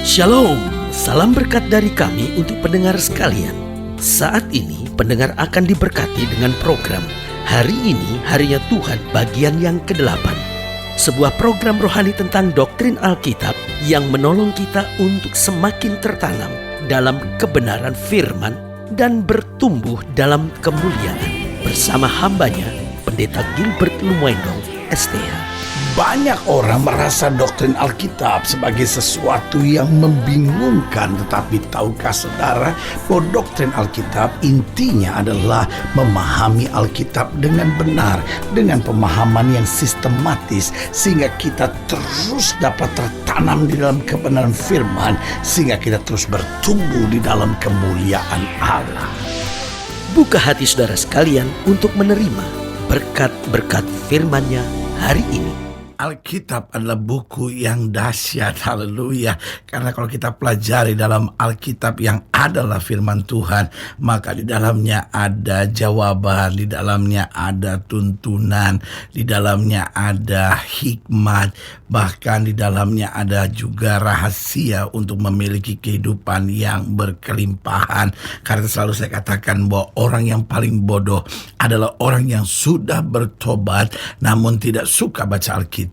Shalom, salam berkat dari kami untuk pendengar sekalian. Saat ini pendengar akan diberkati dengan program Hari Ini Harinya Tuhan bagian yang ke-8. Sebuah program rohani tentang doktrin Alkitab yang menolong kita untuk semakin tertanam dalam kebenaran firman dan bertumbuh dalam kemuliaan. Bersama hambanya, Pendeta Gilbert Lumwendong, STH. Banyak orang merasa doktrin Alkitab sebagai sesuatu yang membingungkan. Tetapi tahukah saudara bahwa doktrin Alkitab intinya adalah memahami Alkitab dengan benar, dengan pemahaman yang sistematis, sehingga kita terus dapat tertanam di dalam kebenaran firman, sehingga kita terus bertumbuh di dalam kemuliaan Allah. Buka hati saudara sekalian untuk menerima berkat-berkat firman-Nya hari ini. Alkitab adalah buku yang dahsyat, haleluya. Karena kalau kita pelajari dalam Alkitab yang adalah firman Tuhan, maka di dalamnya ada jawaban, di dalamnya ada tuntunan, di dalamnya ada hikmat, bahkan di dalamnya ada juga rahasia untuk memiliki kehidupan yang berkelimpahan. Karena selalu saya katakan bahwa orang yang paling bodoh adalah orang yang sudah bertobat namun tidak suka baca Alkitab.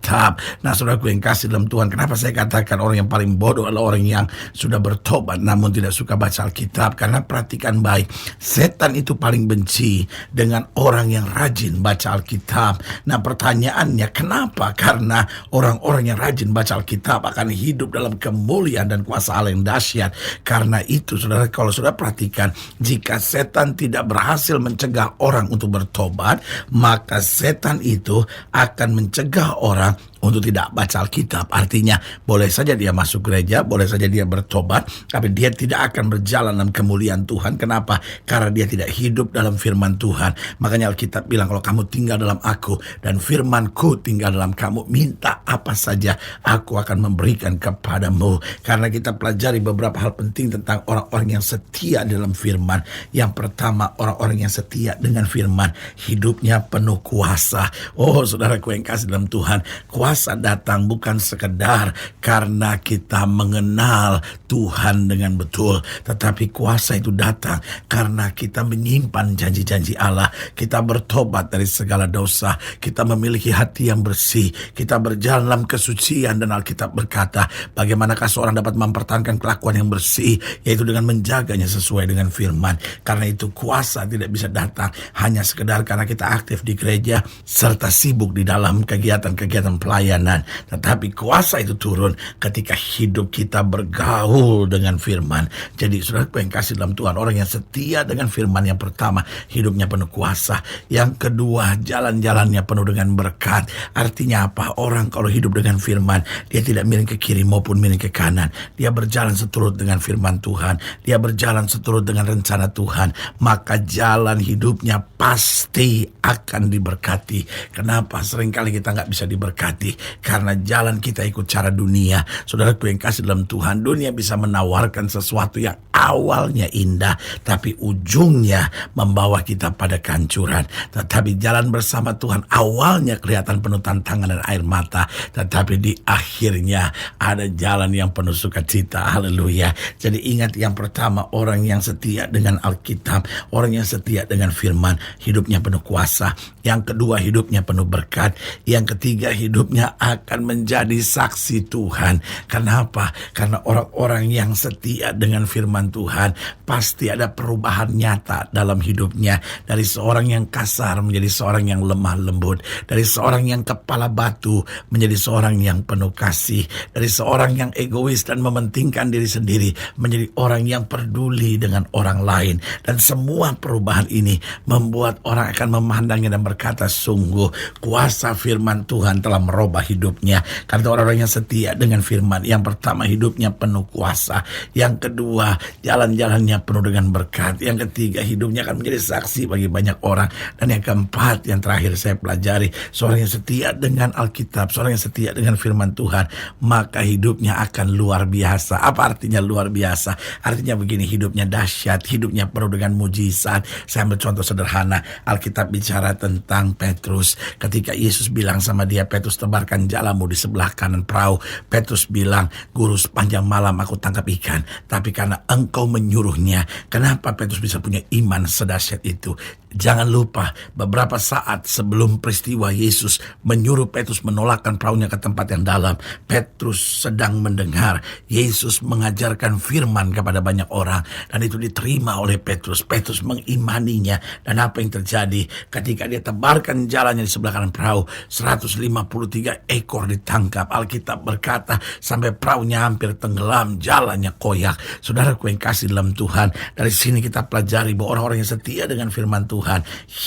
Nah, saudaraku yang kasih dalam Tuhan, kenapa saya katakan orang yang paling bodoh adalah orang yang sudah bertobat namun tidak suka baca Alkitab? Karena perhatikan baik, setan itu paling benci dengan orang yang rajin baca Alkitab. Nah, pertanyaannya kenapa? Karena orang-orang yang rajin baca Alkitab akan hidup dalam kemuliaan dan kuasa Allah yang dahsyat. Karena itu, saudara, kalau saudara perhatikan, jika setan tidak berhasil mencegah orang untuk bertobat, maka setan itu akan mencegah orang untuk tidak baca Alkitab. Artinya boleh saja dia masuk gereja, boleh saja dia bertobat, tapi dia tidak akan berjalan dalam kemuliaan Tuhan. Kenapa? Karena dia tidak hidup dalam firman Tuhan. Makanya Alkitab bilang, kalau kamu tinggal dalam aku dan firmanku tinggal dalam kamu, minta apa saja aku akan memberikan kepadamu. Karena kita pelajari beberapa hal penting tentang orang-orang yang setia dalam firman. Yang pertama, orang-orang yang setia dengan firman, hidupnya penuh kuasa. Oh, saudaraku yang kasih dalam Tuhan, kuasa datang bukan sekedar karena kita mengenal Tuhan dengan betul, tetapi kuasa itu datang karena kita menyimpan janji-janji Allah, kita bertobat dari segala dosa, kita memiliki hati yang bersih, kita berjalan dalam kesucian. Dan Alkitab berkata, bagaimanakah seorang dapat mempertahankan kelakuan yang bersih, yaitu dengan menjaganya sesuai dengan firman. Karena itu kuasa tidak bisa datang hanya sekedar karena kita aktif di gereja serta sibuk di dalam kegiatan-kegiatan pelayanan, tetapi kuasa itu turun ketika hidup kita bergaul dengan firman. Jadi saudara yang kasih dalam Tuhan, orang yang setia dengan firman, yang pertama hidupnya penuh kuasa, yang kedua jalan-jalannya penuh dengan berkat. Artinya apa? Orang kalau hidup dengan firman, dia tidak miring ke kiri maupun miring ke kanan, dia berjalan seturut dengan firman Tuhan, dia berjalan seturut dengan rencana Tuhan, maka jalan hidupnya pasti akan diberkati. Kenapa? Seringkali kita nggak bisa diberkati karena jalan kita ikut cara dunia. Saudaraku yang kasih dalam Tuhan, dunia bisa menawarkan sesuatu yang awalnya indah, tapi ujungnya membawa kita pada kehancuran. Tetapi jalan bersama Tuhan awalnya kelihatan penuh tantangan dan air mata, tetapi di akhirnya ada jalan yang penuh sukacita. Haleluya. Jadi ingat, yang pertama, orang yang setia dengan Alkitab, orang yang setia dengan firman, hidupnya penuh kuasa. Yang kedua, hidupnya penuh berkat. Yang ketiga, hidupnya akan menjadi saksi Tuhan. Kenapa? Karena orang-orang yang setia dengan firman Tuhan pasti ada perubahan nyata dalam hidupnya. Dari seorang yang kasar menjadi seorang yang lemah lembut. Dari seorang yang kepala batu menjadi seorang yang penuh kasih. Dari seorang yang egois dan mementingkan diri sendiri menjadi orang yang peduli dengan orang lain. Dan semua perubahan ini membuat orang akan memandangnya dan berkata, sungguh kuasa firman Tuhan telah merubah hidupnya. Karena orang-orang yang setia dengan firman, yang pertama hidupnya penuh kuasa, yang kedua jalan-jalannya penuh dengan berkat, yang ketiga hidupnya akan menjadi saksi bagi banyak orang, dan yang keempat, yang terakhir saya pelajari, seorang yang setia dengan Alkitab, seorang yang setia dengan firman Tuhan, maka hidupnya akan luar biasa. Apa artinya luar biasa? Artinya begini, hidupnya dahsyat, hidupnya penuh dengan mujizat. Saya ambil contoh sederhana. Alkitab bicara tentang Petrus. Ketika Yesus bilang sama dia, Petrus, tebarkan jalamu di sebelah kanan perahu. Petrus bilang, Guru, sepanjang malam aku tangkap ikan, tapi karena engkau menyuruhnya. Kenapa Petrus bisa punya iman sedahsyat itu? Jangan lupa, beberapa saat sebelum peristiwa Yesus menyuruh Petrus menolakkan perahunya ke tempat yang dalam, Petrus sedang mendengar Yesus mengajarkan firman kepada banyak orang, dan itu diterima oleh Petrus. Petrus mengimaninya, dan apa yang terjadi ketika dia tebarkan jalannya di sebelah kanan perahu, 153 ekor ditangkap. Alkitab berkata sampai perahunya hampir tenggelam, jalannya koyak. Saudaraku yang kasih dalam Tuhan, dari sini kita pelajari bahwa orang-orang yang setia dengan firman Tuhan,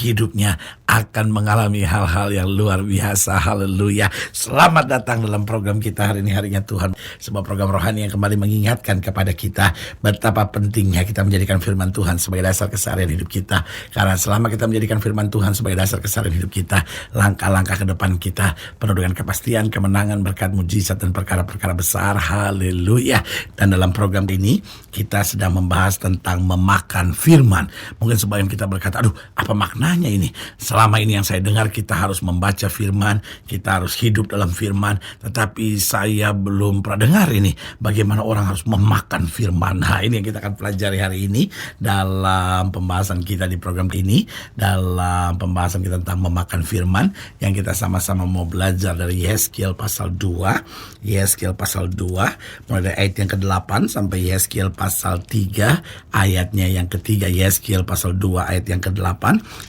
hidupnya akan mengalami hal-hal yang luar biasa. Haleluya. Selamat datang dalam program kita hari ini, Harinya Tuhan, sebuah program rohani yang kembali mengingatkan kepada kita betapa pentingnya kita menjadikan firman Tuhan sebagai dasar keseharian hidup kita. Karena selama kita menjadikan firman Tuhan sebagai dasar keseharian hidup kita, langkah-langkah ke depan kita penuh dengan kepastian, kemenangan, berkat, mujizat, dan perkara-perkara besar. Haleluya. Dan dalam program ini kita sedang membahas tentang memakan firman. Mungkin sebagian kita berkata, aduh, apa maknanya ini? Selama ini yang saya dengar kita harus membaca firman, kita harus hidup dalam firman, tetapi saya belum pernah dengar ini bagaimana orang harus memakan firman. Nah, ini yang kita akan pelajari hari ini dalam pembahasan kita di program ini, dalam pembahasan kita tentang memakan firman, yang kita sama-sama mau belajar dari Yesaya pasal 2, Yesaya pasal 2 mulai dari ayat yang ke-8 sampai Yesaya pasal 3 ayatnya yang ketiga. Yesaya pasal 2 ayat yang ke-8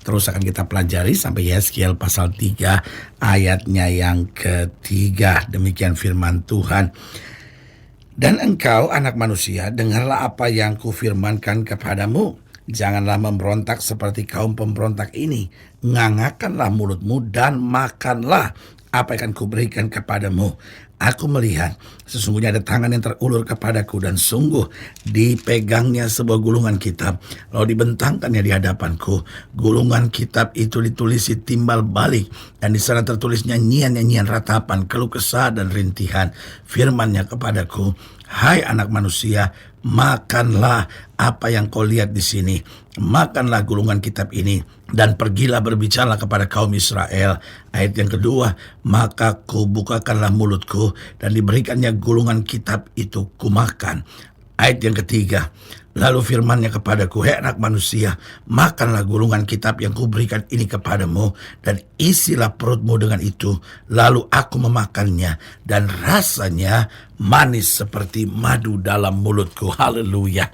terus akan kita pelajari sampai Yesaya pasal 3 ayatnya yang ketiga. Demikian firman Tuhan. Dan engkau, anak manusia, dengarlah apa yang kufirmankan kepadamu. Janganlah memberontak seperti kaum pemberontak ini. Ngangakanlah mulutmu dan makanlah apa yang akan kuberikan kepadamu. Aku melihat sesungguhnya ada tangan yang terulur kepadaku, dan sungguh dipegangnya sebuah gulungan kitab, lalu dibentangkannya di hadapanku. Gulungan kitab itu ditulisi timbal balik, dan di sana tertulis nyanyian-nyanyian ratapan, keluh kesah dan rintihan. Firman-Nya kepadaku, hai anak manusia, makanlah apa yang kau lihat di sini. Makanlah gulungan kitab ini, dan pergilah berbicara kepada kaum Israel. Ayat yang kedua, maka kubukakanlah mulutku, dan diberikannya gulungan kitab itu kumakan. Ayat yang ketiga, lalu firman-Nya kepadaku, hai anak manusia, makanlah gulungan kitab yang kuberikan ini kepadamu, dan isilah perutmu dengan itu. Lalu aku memakannya, dan rasanya manis seperti madu dalam mulutku. Haleluya.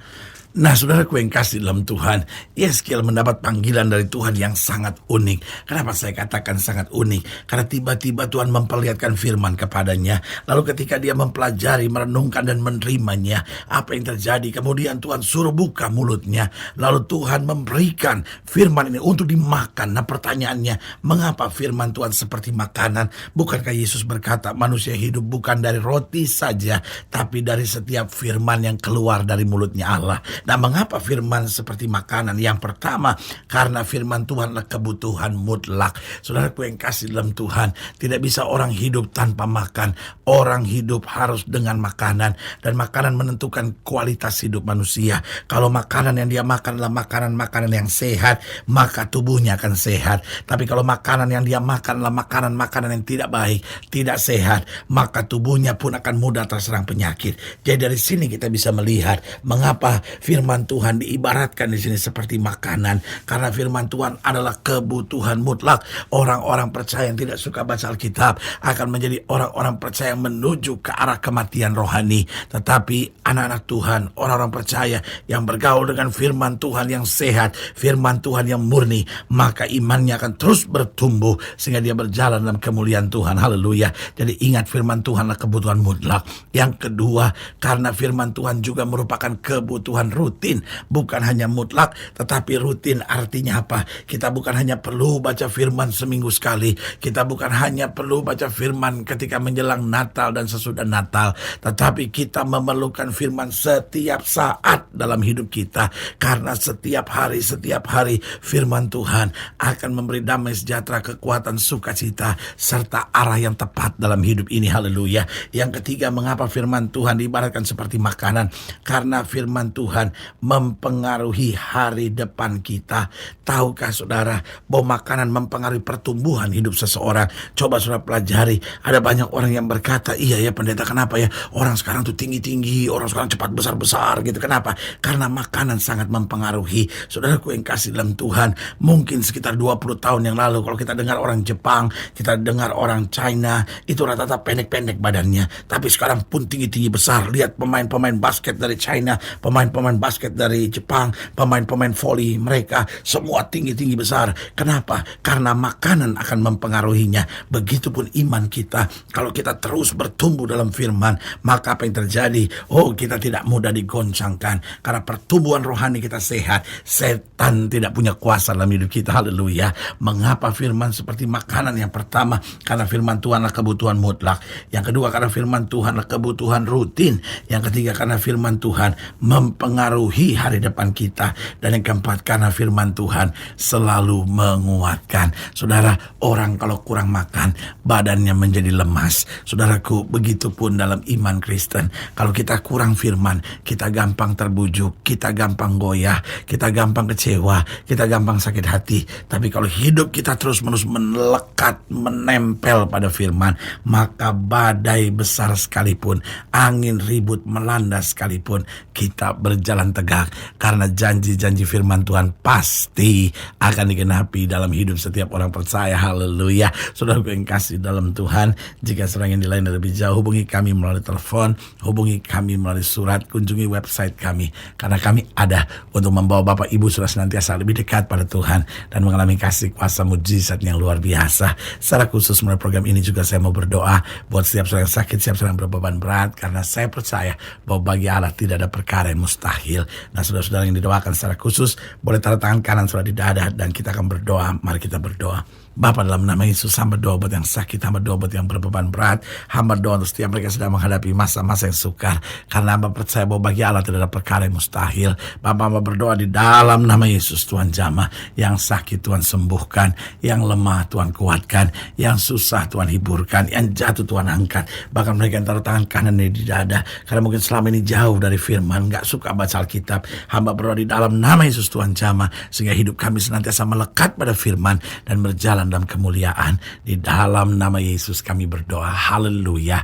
Nah, saudaraku yang kasih dalam Tuhan, Yesaya mendapat panggilan dari Tuhan yang sangat unik. Kenapa saya katakan sangat unik? Karena tiba-tiba Tuhan memperlihatkan firman kepadanya. Lalu ketika dia mempelajari, merenungkan, dan menerimanya, apa yang terjadi? Kemudian Tuhan suruh buka mulutnya. Lalu Tuhan memberikan firman ini untuk dimakan. Nah, pertanyaannya, mengapa firman Tuhan seperti makanan? Bukankah Yesus berkata, manusia hidup bukan dari roti saja, tapi dari setiap firman yang keluar dari mulutnya Allah. Nah, mengapa firman seperti makanan? Yang pertama, karena firman Tuhan adalah kebutuhan mutlak. Saudaraku yang kasih dalam Tuhan, tidak bisa orang hidup tanpa makan. Orang hidup harus dengan makanan, dan makanan menentukan kualitas hidup manusia. Kalau makanan yang dia makan adalah makanan-makanan yang sehat, maka tubuhnya akan sehat. Tapi kalau makanan yang dia makan adalah makanan-makanan yang tidak baik, tidak sehat, maka tubuhnya pun akan mudah terserang penyakit. Jadi dari sini kita bisa melihat mengapa firman Tuhan diibaratkan di sini seperti makanan, karena firman Tuhan adalah kebutuhan mutlak. Orang-orang percaya yang tidak suka baca Alkitab akan menjadi orang-orang percaya yang menuju ke arah kematian rohani. Tetapi anak-anak Tuhan, orang-orang percaya yang bergaul dengan firman Tuhan yang sehat, firman Tuhan yang murni, maka imannya akan terus bertumbuh sehingga dia berjalan dalam kemuliaan Tuhan. Haleluya. Jadi ingat, firman Tuhan adalah kebutuhan mutlak. Yang kedua, karena firman Tuhan juga merupakan kebutuhan rutin, bukan hanya mutlak, tetapi rutin. Artinya apa? Kita bukan hanya perlu baca firman seminggu sekali, kita bukan hanya perlu baca firman ketika menjelang Natal dan sesudah Natal, tetapi kita memerlukan firman setiap saat dalam hidup kita, karena setiap hari firman Tuhan akan memberi damai sejahtera, kekuatan, sukacita, serta arah yang tepat dalam hidup ini. Haleluya. Yang ketiga, mengapa firman Tuhan diibaratkan seperti makanan? Karena firman Tuhan Tuhan mempengaruhi hari depan kita. Tahukah saudara bahwa makanan mempengaruhi pertumbuhan hidup seseorang? Coba saudara pelajari. Ada banyak orang yang berkata, iya ya pendeta, kenapa ya orang sekarang tuh tinggi-tinggi, orang sekarang cepat besar-besar gitu. Kenapa? Karena makanan sangat mempengaruhi. Saudaraku yang kasih dalam Tuhan, mungkin sekitar 20 tahun yang lalu kalau kita dengar orang Jepang, kita dengar orang China, itu rata-rata pendek-pendek badannya. Tapi sekarang pun tinggi-tinggi besar. Lihat pemain-pemain basket dari China, pemain-pemain basket dari Jepang, pemain-pemain voli mereka, semua tinggi-tinggi besar. Kenapa? Karena makanan akan mempengaruhinya. Begitupun iman kita. Kalau kita terus bertumbuh dalam firman, maka apa yang terjadi? Oh, kita tidak mudah digoncangkan. Karena pertumbuhan rohani kita sehat. Setan tidak punya kuasa dalam hidup kita. Haleluya. Mengapa firman seperti makanan? Yang pertama, karena firman Tuhanlah kebutuhan mutlak. Yang kedua, karena firman Tuhanlah kebutuhan rutin. Yang ketiga, karena firman Tuhan mempengaruhi hari depan kita. Dan yang keempat, karena firman Tuhan selalu menguatkan. Saudara, orang kalau kurang makan, badannya menjadi lemas. Saudaraku, begitupun dalam iman Kristen. Kalau kita kurang firman, kita gampang terbujuk, kita gampang goyah, kita gampang kecewa, kita gampang sakit hati. Tapi kalau hidup kita terus-menerus melekat, menempel pada firman, maka badai besar sekalipun, angin ribut melanda sekalipun, kita berjalan tegak. Karena janji-janji firman Tuhan pasti akan digenapi dalam hidup setiap orang percaya. Haleluya. Saudaraku yang kasih dalam Tuhan, jika saudara ingin dilayani lebih jauh, hubungi kami melalui telepon, hubungi kami melalui surat, kunjungi website kami. Karena kami ada untuk membawa Bapak Ibu sudah senantiasa lebih dekat pada Tuhan dan mengalami kasih kuasa mujizat yang luar biasa. Secara khusus melalui program ini juga saya mau berdoa buat setiap saudara yang sakit, setiap saudara yang berbeban berat, karena saya percaya bahwa bagi Allah tidak ada perkara yang mustahil. Nah, saudara-saudara yang didoakan secara khusus, boleh taruh tangan kanan saudara di dada dan kita akan berdoa. Mari kita berdoa. Bapa, dalam nama Yesus, hamba doa buat yang sakit, hamba doa buat yang berbeban berat, hamba doa untuk setiap mereka sedang menghadapi masa-masa yang sukar, karena hamba percaya bahwa bagi Allah tidak ada perkara yang mustahil. Bapa, hamba berdoa di dalam nama Yesus, Tuhan jamah, yang sakit Tuhan sembuhkan, yang lemah Tuhan kuatkan, yang susah Tuhan hiburkan, yang jatuh Tuhan angkat. Bahkan mereka yang taruh tangan kanan di dada, karena mungkin selama ini jauh dari firman, gak suka baca Alkitab, hamba berdoa di dalam nama Yesus, Tuhan jamah, sehingga hidup kami senantiasa melekat pada firman dan berjalan dalam kemuliaan. Di dalam nama Yesus kami berdoa. Haleluya.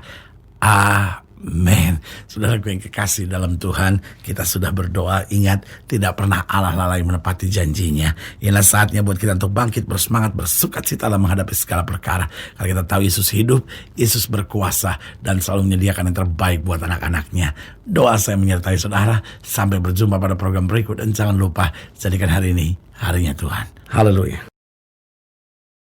Amin. Saudaraku yang kekasih dalam Tuhan, kita sudah berdoa. Ingat, tidak pernah Allah lalai menepati janjinya. Inilah saatnya buat kita untuk bangkit, bersemangat, bersukacita dalam menghadapi segala perkara. Karena kita tahu Yesus hidup, Yesus berkuasa, dan selalu menyediakan yang terbaik buat anak-anaknya. Doa saya menyertai saudara. Sampai berjumpa pada program berikut. Dan jangan lupa, jadikan hari ini harinya Tuhan. Haleluya.